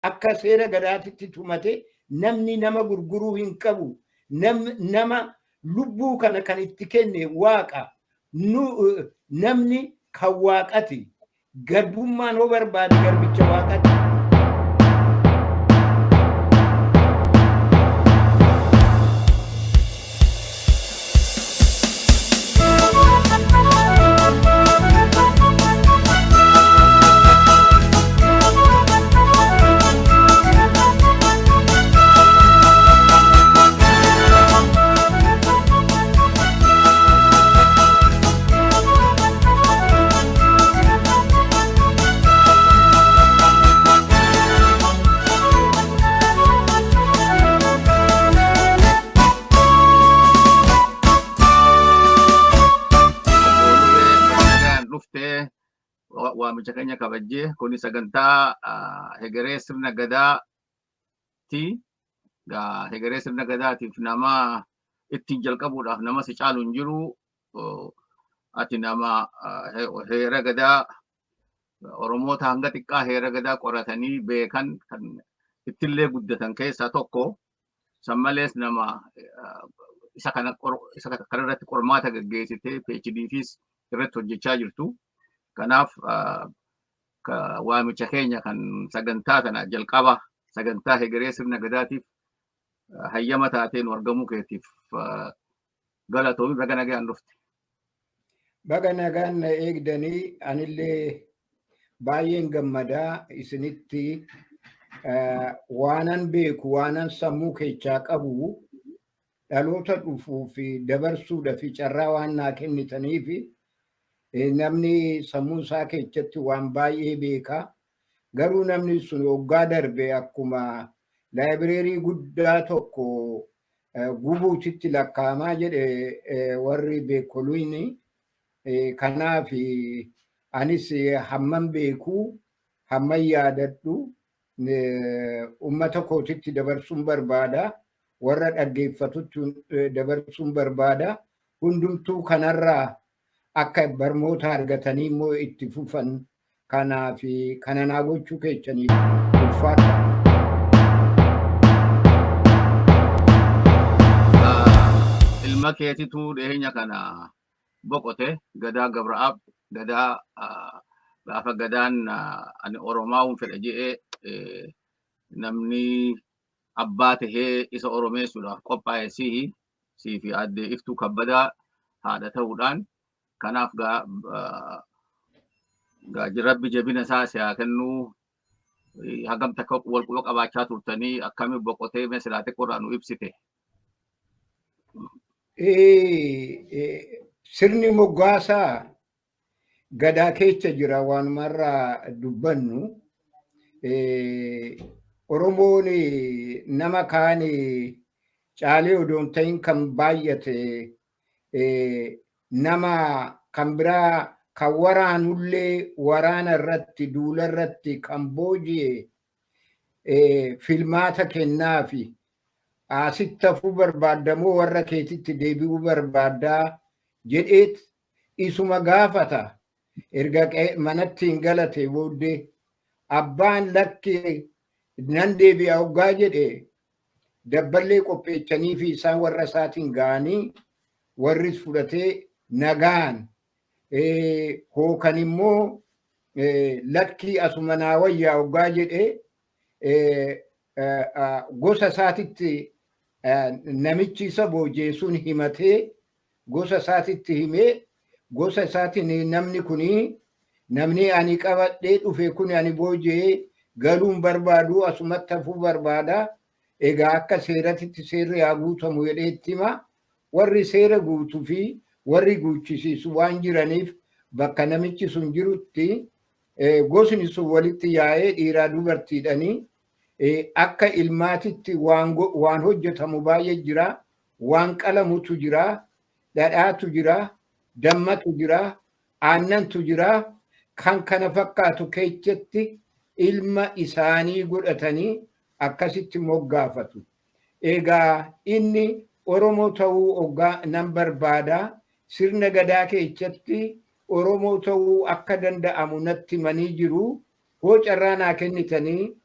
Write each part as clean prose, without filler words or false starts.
akka seera gadaatitti tumate namni nama gurguruu hin qabu. Nama lubbuu kana kan itti kenne waaqa. Namni kan waaqati. Garbummaan hoo barbaade garbicha waaqati. waamicha keenya kabajjee kuni sagantaa hegeree sirna gadaati. Hegeree sirna gadaatiif nama ittiin jalqabuudhaaf nama si caalu hin jiru. Ati nama heera gadaa Oromoota hanga xiqqaa heera gadaa qoratanii beekan kan ittillee guddatan keessaa tokko. San malees nama isa kanarratti qormaata gaggeessitee PhD'fis irratti hojjechaa jirtu. Kanaaf waamicha keenya kan sagantaa kana jalqaba sagantaa hegeree sirna gadaatiif hayyama taateen argamuu keetiif galatoomi baga nagaan dhufte. Baga nagaan na eegdanii anillee baay'een gammadaa isinitti waanan beeku waanan sammuu keessaa qabu dhaloota dhufuu fi dabarsuudha fi carraa waan naa kennitaniif namni sammuu isaa keessatti waan baay'ee beeka. Garuu namni sun waggaa darbe akkuma laayibireerii guddaa tokko gubuutitti lakkaa'amaa jedhe warri beekoluuni. Kanaaf anis hamman beekuu hamman yaadadhu ummata kootitti dabarsuun barbaada. Warra dhaggeeffatutti dabarsuun barbaada. Hundumtuu kanarraa akka barmoota argatanii immoo itti fufan. Kanaaf kana naa gochuu keessaniif ulfaadha. Ilma keetitu dhiyeenya kana boqote gadaa Gabraab gadaa gaafa gadaan ani Oromaa fedha jedhee namni abbaa tahee isa Oromeessuudhaaf qophaa'e sii fi addee Iftuu Kabbadaa haadha ta'uudhaan kanaaf Rabbi jabina isaa siyaa kennuu hagam takka wal quba qabaachaa turtanii akkamiin boqotee meeshaa qorraa nu ibsite. Sirni moggaasaa gadaa keessa jira waanumarraa dubbannu. Oromoon nama kaan caalee odoon ta'in kan baay'ate nama kan biraa kan waraanullee waraana irratti duula irratti kan booji'e filmaata kennaafi asitti hafuu barbaadamoo warra keetitti deebi'uu barbaaddaa jedheet isuma gaafata. Erga manatti hin galate booddee abbaan lakki nan deebi'a hoggaa jedhe dabballee qopheechanii fi isaan warra isaatiin ga'anii warris fudhatee nagaan hookan immoo lakki asuma naa wayyaa hoggaa jedhe gosa isaatitti namichi isa boojeessuun himatee gosa isaatitti himee gosa isaatiin namni kuni namni ani qabadhee dhufe kun ani booji'ee galuun barbaadu asumatti hafuu barbaada. Egaa akka seeratitti seerri haa guutamu jedheetti hima. Warri seera guutuu fi warri guuchisiisu waan jiraniif bakka namichi sun jirutti gosni sun walitti yaa'ee dhiiraa dubartiidhanii akka ilmaatitti waan hojjetamu baay'ee jira. Waan qalamutu jira, dhadhaatu jira, dammatu jira, aannantu jira. Kan kana fakkaatu keessatti ilma isaanii godhatanii akkasitti moggaafatu. Egaa inni Oromoo ta'uu nan barbaada. Sirna gadaa keessatti Oromoo ta'uu akka danda'amu natti himanii jiru. Hoo carraa naa kennitanii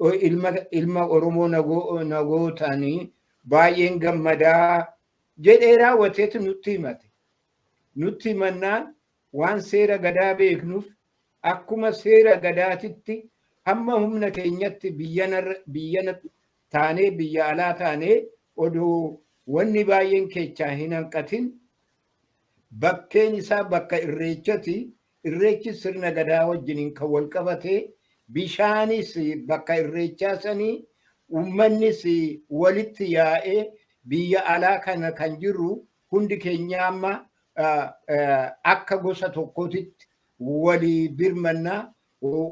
ilma Oromoo nagootanii baay'een gammadaa jedhee raawwateetu nutti himate. Nutti himannaan waan seera gadaa beeknuuf akkuma seera gadaatitti hamma humna keenyatti biyyana taanee biyya alaa taanee oduu wanni baay'een keechaa hin hanqatin bakkeen isaa bakka irreechati. Irreechi sirna gadaa wajjiniin kan wal qabate bishaanis bakka irreechaa sanii uummannis walitti yaa'ee biyya alaa kana kan jirru hundi keenya amma akka gosa tokkootitti walii birmannaa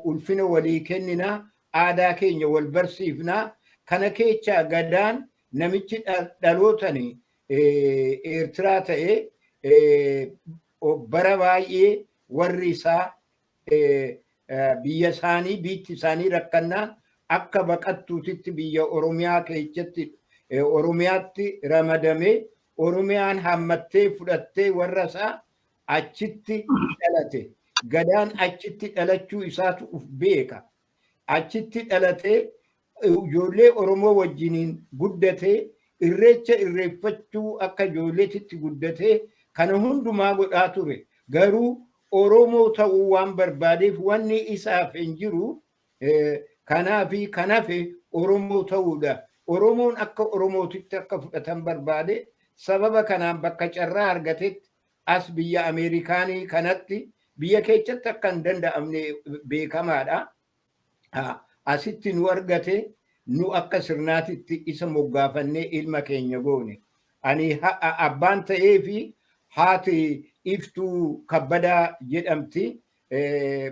ulfina walii kenninaa aadaa keenya wal barsiifnaa kana keechaa gadaan namichi dhalootani Eertiraa ta'ee bara baay'ee warri isaa biyya isaanii biitti isaanii rakkannaan akka baqattuutitti biyya Oromiyaa keessatti Oromiyaatti ramadamee Oromiyaan hammattee fudhattee warra isaa achitti dhalate. Gadaan achitti dhalachuu isaatu uf beeka. Achitti dhalatee ijoollee Oromoo wajjiniin guddatee irreecha irreeffachuu akka ijoolleetitti guddatee kana hundumaa godhaa ture. Garuu Oromoo ta'uu waan barbaadeef wanni isaaf hin jiru kanaafi kanafe Oromoo ta'uudha. Oromoon akka Oromootitti akka fudhatan barbaade sababa kanaan bakka carraa argatetti as biyya Ameerikaanii kanatti biyya keessatti akka hin danda'amne beekamaadha. Asitti nu argate nu akka sirnaatitti isa moggaafannee ilma keenya goone. Ani abbaan ta'ee fi haati Iftuu Kabbadaa jedhamti.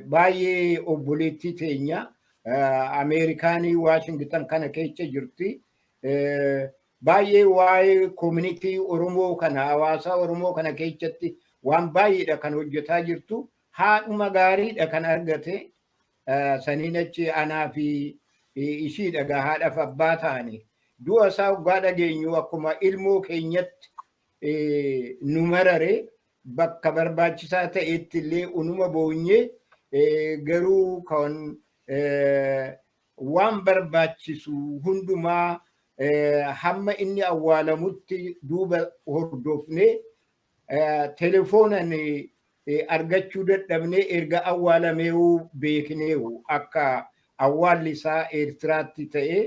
Baay'ee obboleettii teenya Ameerikaanii Waashingtan kana keessa jirti. Baay'ee waa'ee koominitii Oromoo kana hawaasaa Oromoo kana keessatti waan baay'eedha kan hojjetaa jirtu. Haadhuma gaariidha kan argate. Saniin achi anaa fi ishiidha haadhaaf abbaa ta'ani. Du'a isaa waggaa dhageenyu akkuma ilmoo keenyatti nu marare bakka barbaachisaa ta'etti illee unuma boonyee garuu kan waan barbaachisu hundumaa hamma inni awwaalamutti duuba hordofne telefoonan argachuu dadhabnee erga awwaalameewu beekneewu akka awwaalli isaa Eertiraatti ta'e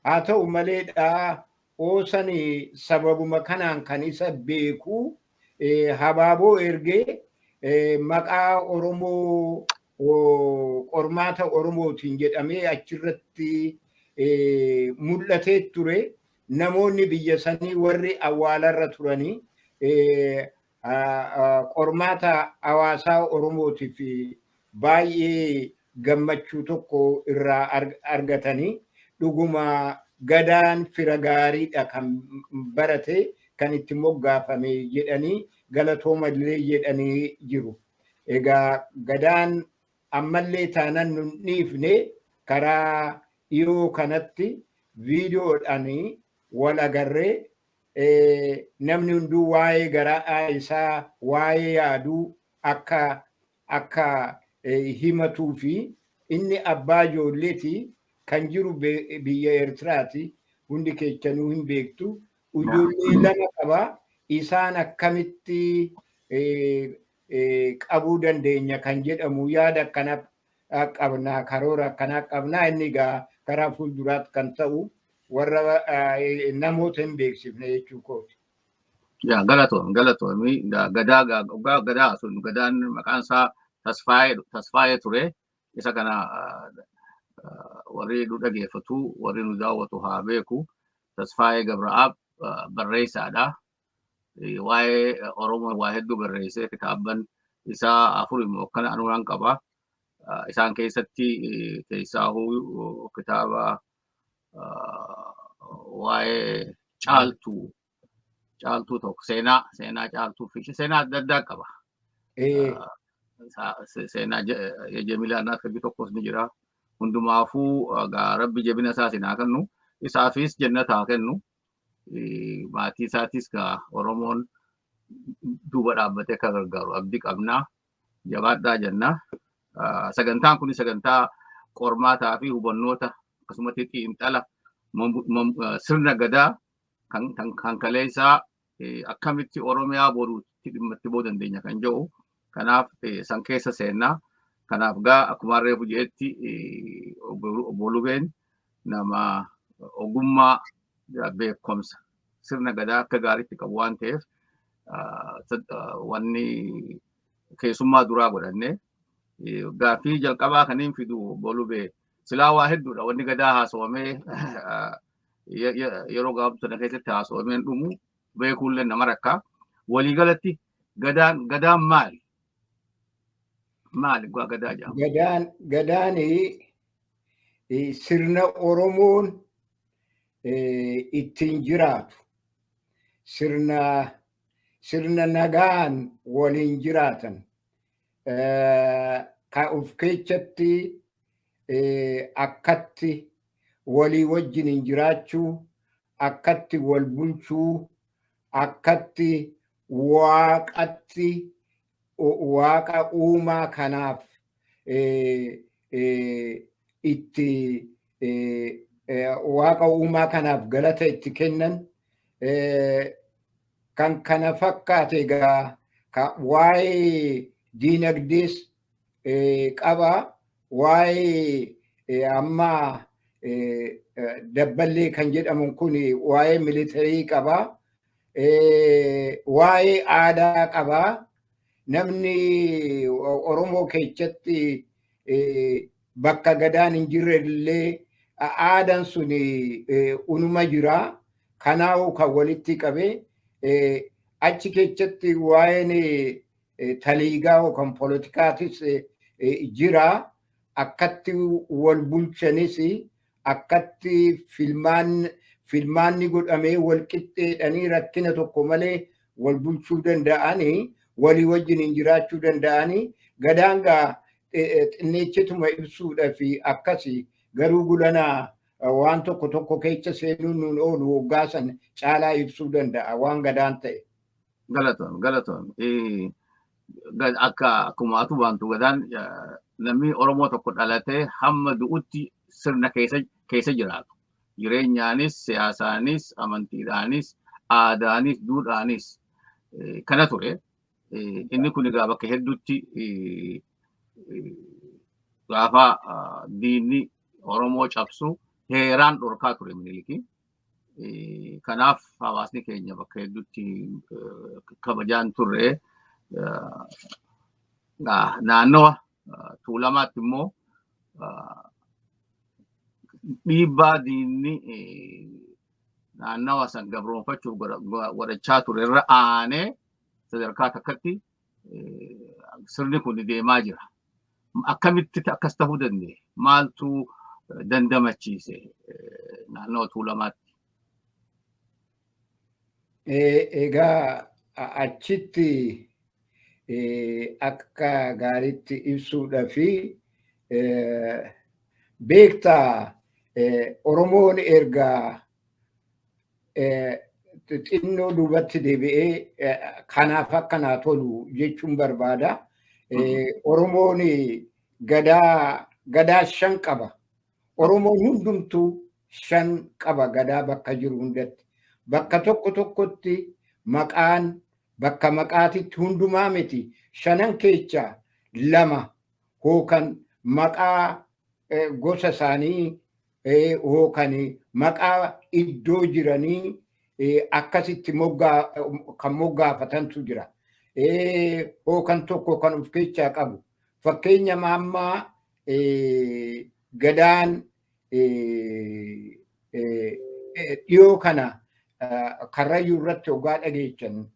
haa ta'u maleedha oosani sababuma kanaan kan isa beeku habaaboo ergee maqaa Oromoo qormaata Oromootiin jedhamee achirratti mul'atee ture. Namoonni biyya sanii warri awwaalarra turanii qormaata hawaasaa Oromootiif baay'ee gammachuu tokko irraa argatanii dhuguma gadaan fira gaariidha kan barate kan itti moggaafame jedhanii galatooma illee jedhanii jiru. Egaa gadaan ammallee taanan nu dhiifne karaa dhiyoo kanatti viidiyoodhaan wal agarree namni hunduu waa'ee garaa isaa waa'ee yaaduu akka himatuu fi inni abbaa ijoolleeti kan jiru biyya Eertiraati. Hundi keessanuu hin beektu. Ijoollee lama qaba. Isaan akkamitti qabuu dandeenya kan jedhamu yaada akkana qabnaa karoora akkanaa qabnaa inni egaa karaa fuulduraatti kan ta'u warra namoota hin beeksifne jechuu kooti. Yaa galatoomii gadaa sun gadaan maqaan isaa Tasfaayee ture. Isa kana warri nu dhageeffatu warri nu daawwatu haa beeku. Tasfaayee Gabra'aab barreessaadha. Waa'ee Oromoo waa hedduu barreessee kitaaban isaa afur immoo kana anuuraan qaba. Isaan keessatti keessaahuu kitaaba waa'ee caaltuu tokko seenaa caaltuu fi seenaa adda addaa qaba. Seenaa Jemilaan akka tokkos ni jira. Hundumaafuu rabbi jabina isaa sinaa kennu. Isaafis jannataa kennu. Maatii isaatis Oromoon duuba dhaabbatee akka gargaaru abdii qabnaa. Jabaadhaa jenna. Sagantaan kun sagantaa qormaataa fi hubannoota akkasumatti xiinxala sirna gadaa kan kaleessaa akkamitti Oromiyaa boruutti dhimma itti bahuu dandeenya kan jedhu. Kanaaf san keessa seennaa. Kanaaf gaa akkuma reefu jedhetti obbo Lubeen nama ogummaa beekumsa sirna gadaa akka gaariitti qabu waan ta'eef wanni keessummaa duraa godhanne gaaffii jalqabaa kaniin fidu obbo Lubee silaa waa hedduudha wanni gadaa haasawamee yeroo gabaabduu keessatti haasawameen dhumu beekuullee nama rakkaa. Waliigalatti gadaan maali? Maali gadaa jedhama? Gadaan sirna Oromoon ittiin jiraatu, sirna nagaan waliin jiraatan, kan of keessatti akkatti walii wajjin jiraachuu, akkatti wal bulchuu, akkatti waaqa uumaa kanaaf waaqa uumaa kanaaf galata itti kennan kan kana fakkaate egaa waa'ee diinagdees qaba, waa'ee amma dabballee kan jedhamu kun waa'ee militarii qaba, waa'ee aadaa qaba. Namni Oromoo keessatti bakka gadaan hin jirre illee aadaan sun unuma jira. Kanaafuu kan walitti qabe achi keessatti waa'een taliigaa yookaan politikaatis jira. Akkatti wal bulchanis akkatti filmaanni godhamee wal qixxeedhanii rakkina tokko malee wal bulchuu danda'anii walii wajjin jiraachuu danda'anii gadaan gaa xinneechituma ibsuudha fi akkasi garuu gulanaa waan tokko keessa seenuun nuun oolu hoggaasan caalaa ibsuu danda'a waan gadaan ta'e. Galatoon akkumaatu waantu gadaan namni Oromoo tokko dhalatee hamma du'utti sirna keessa jiraatu. Jireenyaanis, siyaasaanis, amantiidhaanis, aadaanis, duudhaanis kana ture. Inni kun egaa bakka hedduutti gaafa diinni Oromoo cabsu heeraan dhorkaa ture Miniliki. Kanaaf hawaasni keenya bakka hedduutti kabajaan turre. Naannawa Tuulamaatti immoo dhiibbaa diinni naannawa san gabroonfachuuf godhachaa ture irra aanee sadarkaa takkatti sirni kun deemaa jira. Akkamitti akkas ta'uu danda'e? Maaltu dandamachiise naannawa Tuulamaatti? Egaa achitti akka gaariitti ibsuudha fi beektaa Oromoon ergaa xinnoo duubatti deebi'ee kanaaf akkanaa tolu jechuun barbaada. Oromoon gadaa 5 qaba. Oromoon hundumtuu 5 qaba gadaa bakka jiru hundatti. Bakka tokkotti maqaan bakka maqaatitti hundumaa miti 5 keessaa 2 hookan maqaa gosa isaanii hookan maqaa iddoo jiranii akkasitti kan moggaafatantu jira. Hookan tokko kan of keessaa qabu. Fakkeenya maammaa gadaan dhiyoo kana Karrayyuu irratti hoggaa dhageechan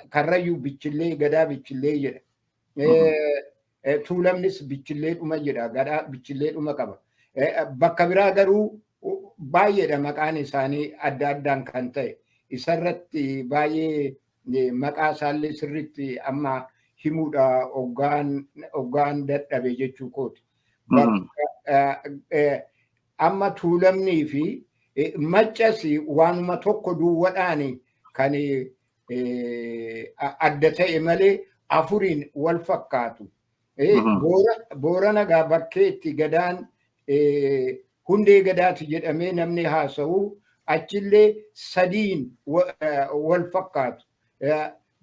Karrayyuu bichillee gadaa bichillee jedha. Tuulamnis bichilleedhuma jedha. Gadaa bichilleedhuma qaba. Bakka biraa garuu baay'eedha maqaan isaanii adda addaan kan ta'e. Isarratti baay'ee maqaa isaallee sirriitti amma himuudha hoggaan dadhabe jechuu kooti. Amma tuulamnii fi maccasi waanuma tokko duwwaadhaan kan adda ta'e malee 4 wal fakkaatu. Boorana gaa bakkeetti gadaan hundee gadaati jedhamee namni haasa'u achillee sadiin wal fakkaatu.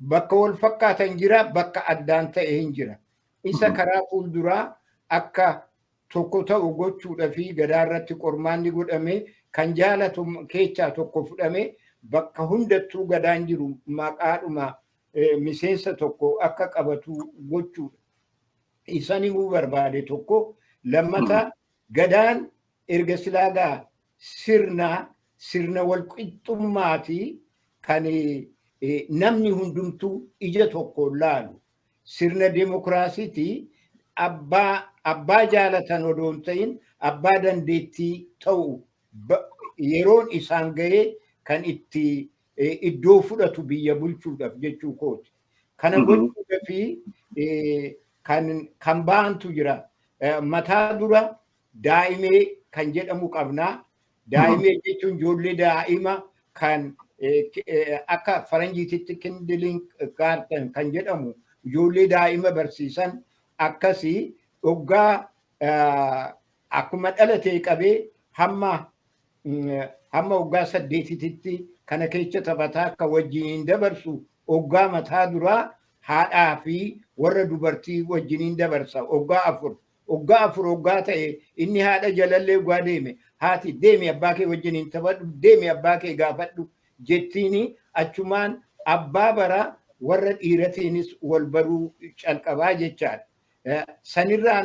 Bakka wal fakkaatan jira, bakka addaan ta'e hin jira. Isa karaa fuulduraa akka tokko ta'u gochuudha fi gadaa irratti qormaanni godhame kan jaalatu keessaa tokko fudhame bakka hundattuu gadaan jiru maqaadhuma miseensa tokko akka qabatu gochuudha. Isan himuu barbaade tokko lammata gadaan erga silaagaa sirna wal qixxummaatii kan namni hundumtuu ija tokko laalu sirna demokraasiitii abbaa jaalatan odoon ta'in abbaa dandeettii ta'u yeroon isaan ga'ee kan itti iddoo fudhatu biyya bulchuudhaaf jechuu kooti. Kana gochuudhaaf kan baantu jira. Mataa dura daa'imee kan jedhamu qabnaa. Daa'imee jechuun ijoollee daa'ima kan akka faranjiititti kindergarten kan jedhamu ijoollee daa'ima barsiisan akkasii waggaa akkuma dhalatee qabee hamma waggaa 8tti kana keessa taphataa akka wajjiniin dabarsu waggaa mataa duraa haadhaa fi warra dubartii wajjiniin dabarsa waggaa 4. Waggaa 4 waggaa ta'e inni haadha jalallee waggaa deeme haati deemi abbaa kee wajjiniin taphadhu deemi abbaa kee gaafadhu jettiini achumaan abbaa bara warra dhiiratiinis wal baruu calqabaa jechaadha. Sanirraa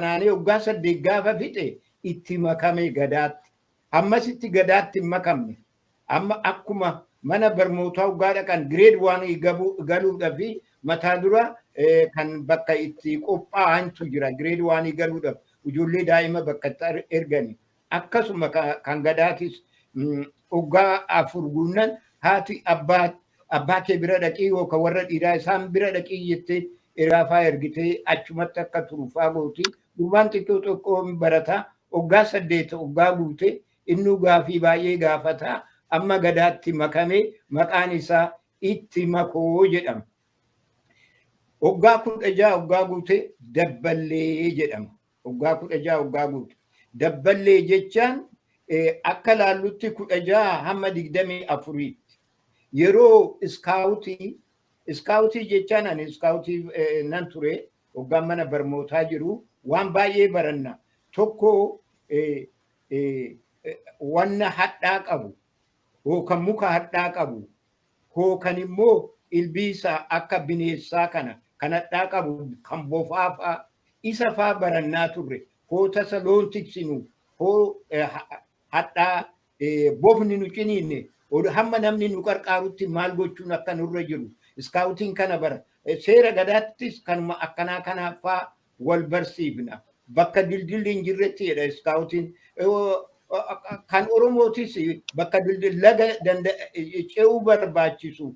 naanee waggaa 8 gaafa fixe itti makame gadaatti. Ammasitti gadaatti hin makamne. Amma akkuma mana barnootaa waggaa dhaqan grade 1 galuudhaaf mataa dura kan bakka itti qophaa'antu jira. Grade 1 galuudhaaf ijoollee daa'ima bakka itti ergani. Akkasuma kan gadaatis waggaa 4 guunnan haati abbaa kee bira dhaqii yookaan warra dhiiraa isaan bira dhaqii jettee eraafaa ergitee achumatti akka turuufaa gooti. Durbaan xiqqoo tokko barataa waggaa 8 waggaa guute inni gaafii baay'ee gaafata. Amma gadaatti makame maqaan isaa itti makoo jedhama. Waggaa 16 waggaa guute dabballee jedhama. Waggaa 16 waggaa guute. Dabballee jechaan akka laallutti 16 hamma 24. Yeroo iskaawutii jechaan ani iskaawutii nan ture waggaan mana barnootaa jiru waan baay'ee baranna. Tokko wanna hadhaa qabu yookaan muka hadhaa qabu yookaan immoo ilbiisa akka bineensaa kan hadhaa qabu kan bofaafaa isa faa barannaa turre hoo tasa loon tiksinu hoo hadhaa bofni nu ciniinne hamma namni nu qarqaarutti maal gochuun akka nurra jiru iskaawutiin kana bara seera gadaattis kanuma akkanaa kanaafaa wal barsiifna bakka dildilli hin jirretti jedha iskaawutiin kan oromootis bakka dildil laga ce'uu barbaachisu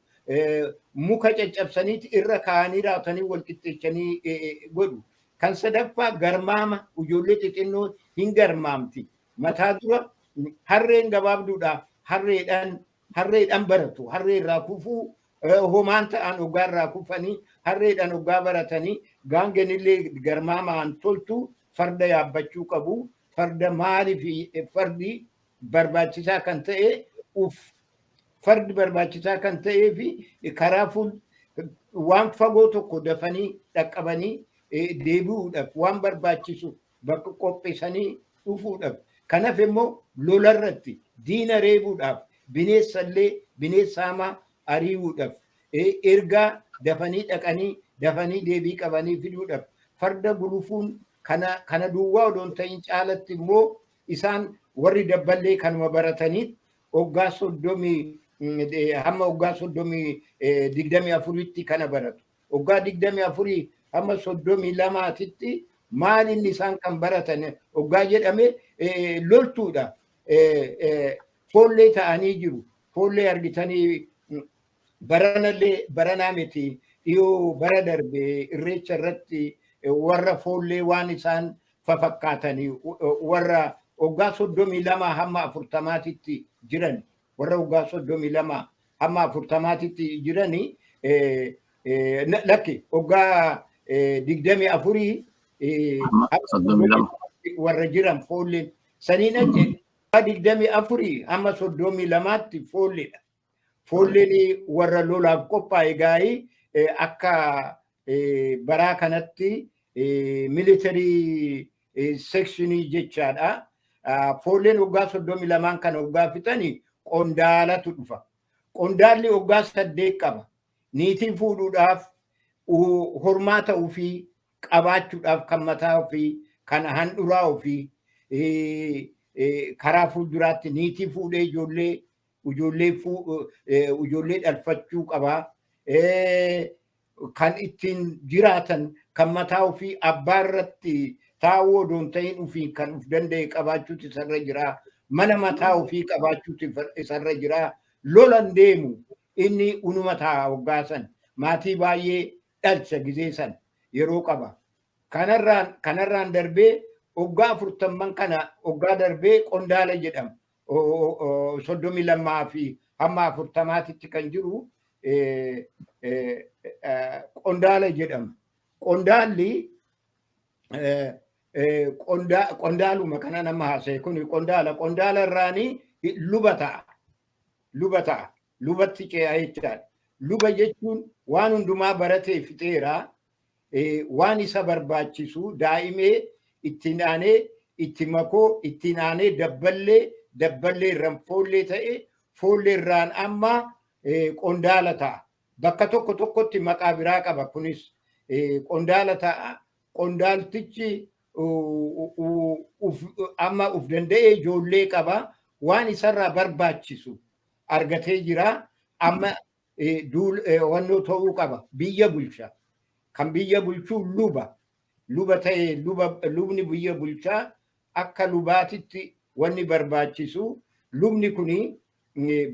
muka caccabsaniiti irra kaa'anii raatanii wal qixxeechanii godhu. Kan sadaffaa garmaama ijoollee xixinnoo hin garmaamti. Mataa dura harreen gabaabduudha harreedhaan baratu harreerraa kufuu homaan ta'an hoggaarraa kufanii harreedhaan hoggaa baratanii gaangenillee garmaamaan toltu farda yaabbachuu qabu. Farda maaliif fardi barbaachisaa kan ta'e fardi barbaachisaa kan ta'ee fi karaa waan fagoo tokko dafanii dhaqqabanii deebi'uudhaaf waan barbaachisu bakka qopheessanii dhufuudhaaf. Kanaaf immoo lolarratti diina reebuudhaaf bineensa hamaa ari'uudhaaf ergaa dafanii dhaqanii dafanii deebii qabanii fiduudhaaf farda gulufuun kana duwwaa odoon ta'in caalatti immoo isaan warri dabballee kanuma baratanii waggaa 30 hamma waggaa 24tti kana baratu. Waggaa 24 hamma 32tti maal inni isaan kan baratan waggaa jedhame loltuudha. Foollee ta'anii jiru. Foollee argitanii baranaa miti dhiyoo bara darbe irreecha irratti warra foollee waan isaan fafakkaatanii warra waggaa 32 hamma 40tti jiran warra waggaa 32 hamma 40tti jiranii lakki waggaa 24 warra jiran foolleen saniin achi 24 amma 32tti foolleedha. Foolleen warra lolaaf qophaa'e gaa'ii akka baraa kanatti militarii sekshinii jechaadha. Foolleen waggaa 32 kan waggaa fixanii qondaalatu dhufa. Qondaalli waggaa 8 qaba. Niitii fuudhuudhaaf hormaata ofii qabaachuudhaaf kan mataa ofii kan handhuraa ofii karaa fuulduraatti niitii fuudhee ijoollee dhalfachuu qabaa. Kan ittiin jiraatan kan mataa ofii abbaa irratti taa'uu odoon ta'in ofii kan of danda'e qabaachuutu isarra jira. Mana mataa ofii qabaachuutu isarra jira. Lolan deemu inni unuma ta'a waggaa san. Maatii baay'ee dhalcha gizee san yeroo qaba. Kanarraan darbee waggaa 40 kana waggaa darbee qondaala jedhama. 32 fi hamma 40tti kan jiru qondaala jedhama. Qondaalli qondaaluma kana nama haasa'e kun qondaala irraanii luba ta'a. Lubatti ce'aa jechaadha. Luba jechuun waan hundumaa baratee fixeera. Waan isa barbaachisu daa'imee ittiin aanee itti makoo ittiin aanee dabballee irraan foollee ta'e foollee irraan amma qondaala ta'a. Bakka tokkotti maqaa biraa qaba kunis qondaala ta'a. Qondaaltichi amma uf danda'ee ijoollee qaba. Waan isarraa barbaachisu argatee jira. Amma wannoo ta'uu qaba. Biyya bulcha. Kan biyya bulchuu luba ta'ee lubni biyya bulchaa akka lubaatitti wanni barbaachisu. Lubni kuni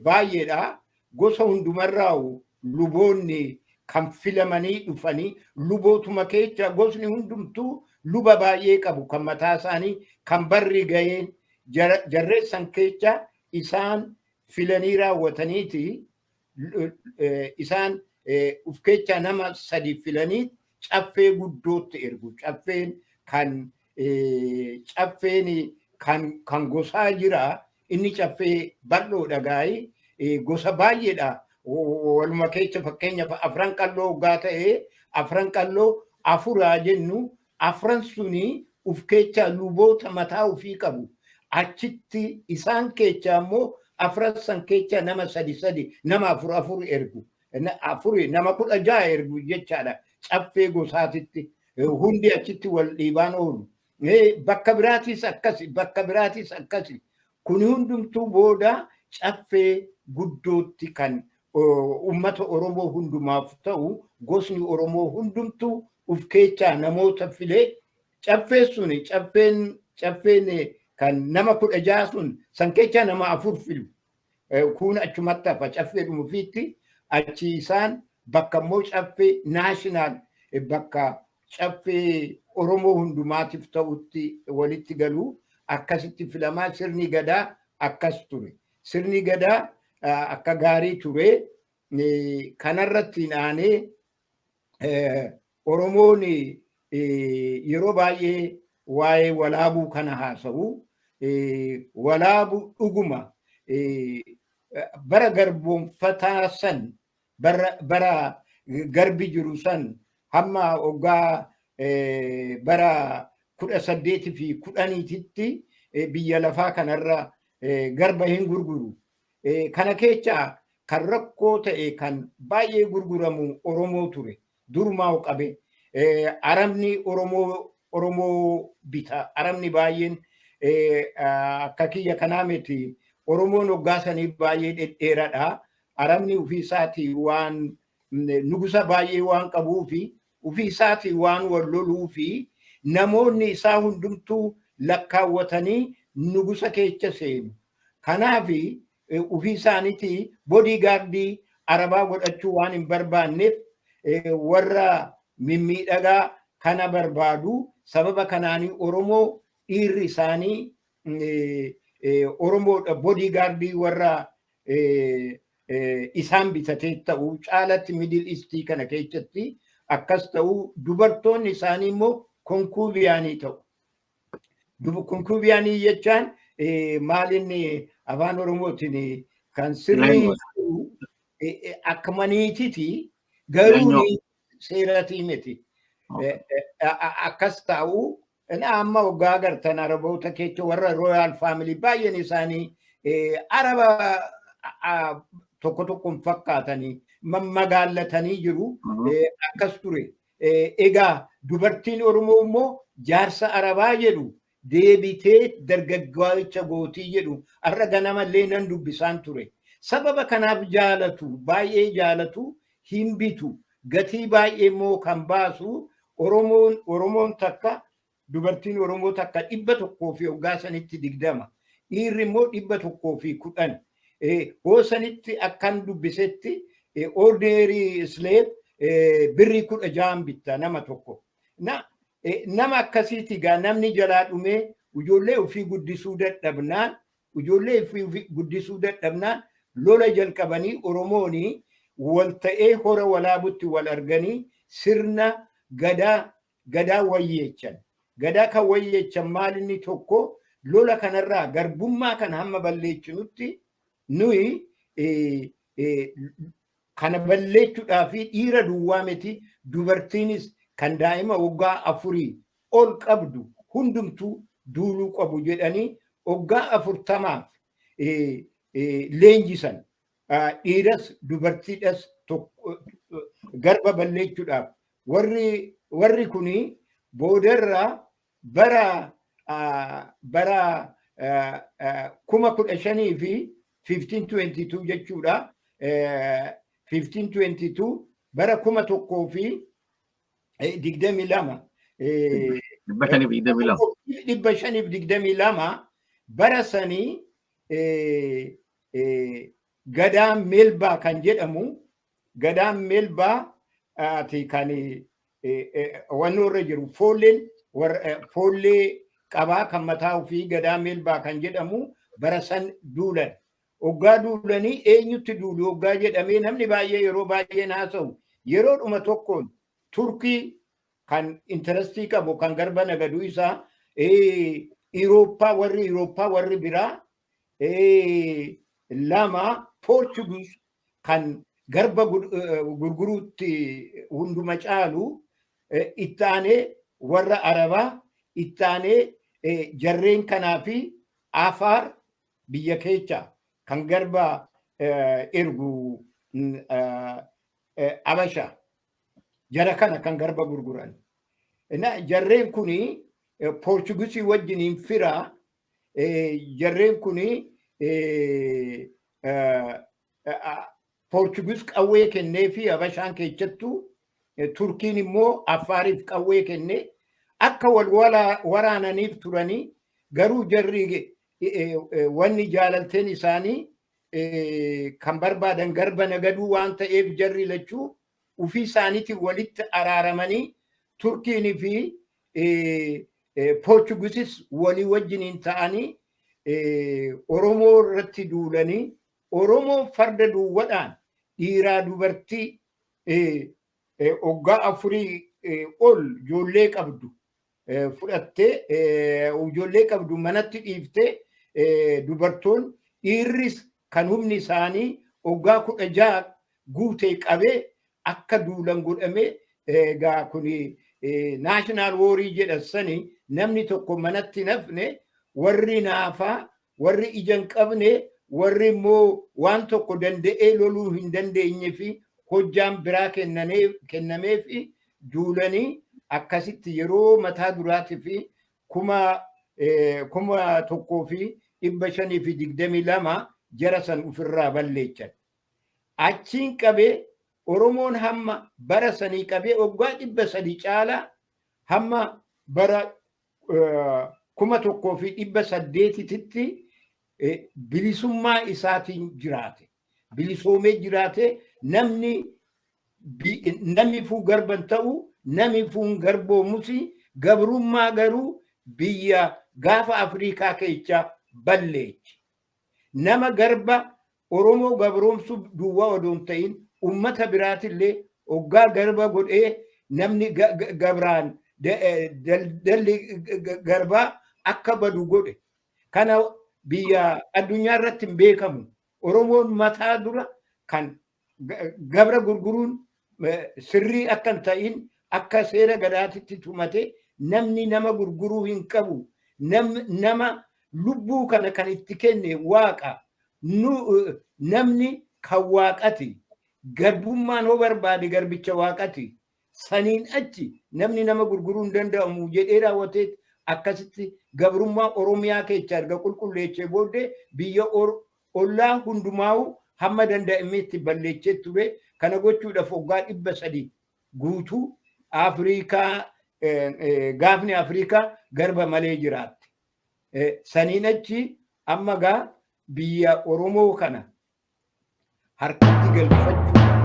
baay'eedha. Gosa hundumarraa luboonni kan filamanii dhufanii lubootuma keessa gosni hundumtuu luba baay'ee qabu kan mataa isaanii kan barri ga'een jarreessan keessa isaan filanii raawwataniiti isaan uf keessa nama 3 filanii caffee guddootti ergu. Caffeen kan gosaa jira. Inni caffee bal'oodha gaa'ii gosa baay'eedha. Waluma keessa fakkeenyaaf 4 qalloo waggaa ta'ee 4 qalloo 4 jennu 4 suni uf keessa luboota mataa ofii qabu. Achitti isaan keessa immoo 4 san keessa nama 3 nama 4 ergu. Nama 16 ergu jechaadha. Caffee gosaatitti hundi achitti wal dhiibaan oolu. Bakka biraatis akkasi. Kuni hundumtuu booda caffee guddootti kan ummata Oromoo hundumaaf ta'u gosni Oromoo hundumtuu uf keessaa namoota filee caffee suni caffeen kan nama 16 sun san keessaa nama 4 filu. Kun achumatti hafa caffee dhumufiitti achi isaan bakka immoo caffee naashinaal bakka caffee Oromoo hundumaatiif ta'utti walitti galu akkasitti filamaa. Sirni gadaa akkas ture. Sirni gadaa akka gaarii ture. Kanarratti aanee Oromoon yeroo baay'ee waa'ee walaabuu kana haasa'u. Walaabuu dhuguma bara garboonfataa san bara garbi jiru san hamma waggaa bara 18 fi 10tti biyya lafaa kanarra garba hin gurguru. Kana keessa kan rakkoo ta'e kan baay'ee gurguramu Oromoo ture. Durumaa qabe. Arabni Oromoo bita. Arabni baay'een akka kiyya kanaa miti. Oromoon waggaa sanii baay'ee dhedheeraadha. Arabni ofii isaatii waan nugusa baay'ee waan qabuu fi ofii isaatii waan wal loluu fi namoonni isaa hundumtuu lakkaawwatanii nugusa keessa seenu. Kanaaf ofii isaaniitii boodigaardii Arabaa godhachuu waan hin barbaanneef warra mimmiidhagaa kana barbaadu. Sababa kanaanii Oromoo dhiirri isaanii Oromoodha boodigaardii warra isaan bitatee ta'u caalatti Middle East kana keessatti akkas ta'u dubartoonni isaanii immoo konkuubiyaanii ta'u. Kunkubiyaanii jechaan maalinni afaan Oromootiin kan sirrii akka maniititi garuu seeratii miti. Akkas ta'u amma waggaa agartan Araboota keessa warra Royal Family baay'een isaanii Araba tokko tokkoon fakkaatanii magaallatanii jiru. Akkas ture. Egaa dubartiin Oromoo immoo jaarsa Arabaa jedhu deebitee dargaggoocha gootii jedhu har'a ganamallee nan dubbisaan ture. Sababa kanaaf jaalatu baay'ee jaalatu hin bitu gatii baay'ee immoo kan baasu Oromoon takka dubartiin Oromoo takka 100 fi waggaa sanitti 20 dhiirri immoo 110 hoosanitti akkan dubbisetti ordinary slave birrii 16 bitta nama tokko. Nama akkasiiti gaa namni jalaa dhumee ijoollee ofii guddisuu dadhabnaan lola jalqabanii Oromoon wal ta'ee hora walaabutti wal arganii sirna gadaa wayyeechan. Gadaa kan wayyeechan maalinni tokko lola kanarraa garbummaa kan hamma balleechinutti nuyi kana balleechuudhaa fi dhiira duwwaa miti dubartiinis kan daa'ima waggaa 4 ol qabdu hundumtuu duuluu qabu jedhanii waggaa 40 leenjisan dhiiras dubartiidhas garba balleechuudhaaf warri kuni boodarraa bara 15,000 fi 1522 jechuudha. 1522 bara 1,000 fi 22 522 bara sanii gadaan Melbaa kan jedhamu gadaan Melbaa kan wannoorra jiru foollee qabaa kan mataa ofii gadaa Melbaa kan jedhamu bara san duulan. Oggaa duulanii eenyutti duulu oggaa jedhamee namni baay'ee yeroo baay'ee haasa'u yeroodhuma tokkoon Turkii kan intarastii qabu kan garba nagadu isaa Irooppaa warri biraa lama Portuguese kan garba gurguruutti hunduma caalu ittaanee warra Arabaa ittaanee jarreen kanaa fi Afaar biyya keessa kan garba ergu Abasha jara kana kan garba gurguran. Jarreen kuni Portuguese wajjiniin firaa jarreen kuni Portuguese qawwee kennee fi Abashaan keessattuu Turkiin immoo Afaariif qawwee kennee akka wal waraananiif turanii garuu jarri wanni jaalalteen isaanii kan barbaadan garba nagaduu waan ta'eef jarri lachuu ufii isaaniitiin walitti araaramanii Turkiin fi Portuguesis walii wajjiniin ta'anii Oromoo irratti duulanii Oromoon farda duwwadhaan dhiiraa dubartii waggaa 4 ol ijoollee qabdu fudhattee ijoollee qabdu manatti dhiiftee dubartoon dhiirris kan humni isaanii waggaa 16 guutee qabee akka duulan godhamee egaa kuni naashinaal woorii jedhasanii namni tokko manatti nafne warri naafaa warri ija qabne warri immoo waan tokko danda'ee loluu hin dandeenye fi hojjaan biraa kennamee fi duulanii akkasitti yeroo mataa duraatii fi 1,522 jara san ofirraa balleechan. Achiin qabee Oromoon hamma bara sanii qabee waggaa 300 caalaa hamma bara 1,800tti bilisummaa isaatiin jiraate. Bilisoomee jiraate namni fuu garban ta'u namni fuun garboomusi gabrummaa garuu biyya gaafa Afrikaa keessa balleechi. Nama garba Oromoo gabroomsu duwwaa odoon ta'in ummata biraatillee oggaa garba godhee namni gabraan dalli garbaa akka badu godhe. Kana biyya addunyaa irratti hin beekamu. Oromoon mataa dura kan gabra gurguruun sirrii akka hin ta'in akka seera gadaatitti tumate namni nama gurguruu hin qabu. Nama lubbuu kana kan itti kenne waaqa. Namni kan waaqati. Garbummaan hoo barbaade garbicha waaqati. Saniin achi namni nama gurguruu hin danda'amu jedhee raawwatee akkasitti gabrummaa Oromiyaa keessa erga qulqulleessee booddee biyya ollaa hundumaa'u hamma danda'ametti balleessee ture. Kana gochuudhaaf waggaa 300 guutuu Afrikaa gaafni Afrikaa garba malee jiraatti. Saniin achi amma gaa biyya Oromoo kana harkatti galfachuudhaaf